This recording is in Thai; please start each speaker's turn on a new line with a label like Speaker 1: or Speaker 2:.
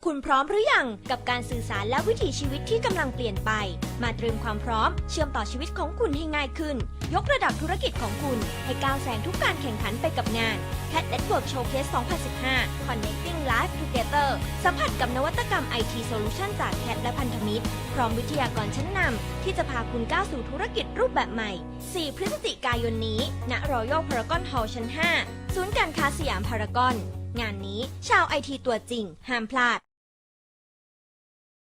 Speaker 1: คุณพร้อมหรือยังกับการสื่อสารและวิถีชีวิตที่กำลังเปลี่ยนไปมาเตรียมความพร้อมเชื่อมต่อชีวิตของคุณให้ง่ายขึ้นยกระดับธุรกิจของคุณให้ก้าวแซงทุกการแข่งขันไปกับงาน CAT Network Showcase 2015 Connecting Life Together สัมผัสกับนวัตกรรม IT Solution จาก CAT และพันธมิตรพร้อมวิทยากรชั้นนำที่จะพาคุณก้าวสู่ธุรกิจรูปแบบใหม่ 4 พฤศจิกายนนี้ณ Royal Paragon Hall ชั้น 5 ศูนย์การค้าสยามพารากอนงานนี้ชาวไอทีตัวจริงห้ามพลาด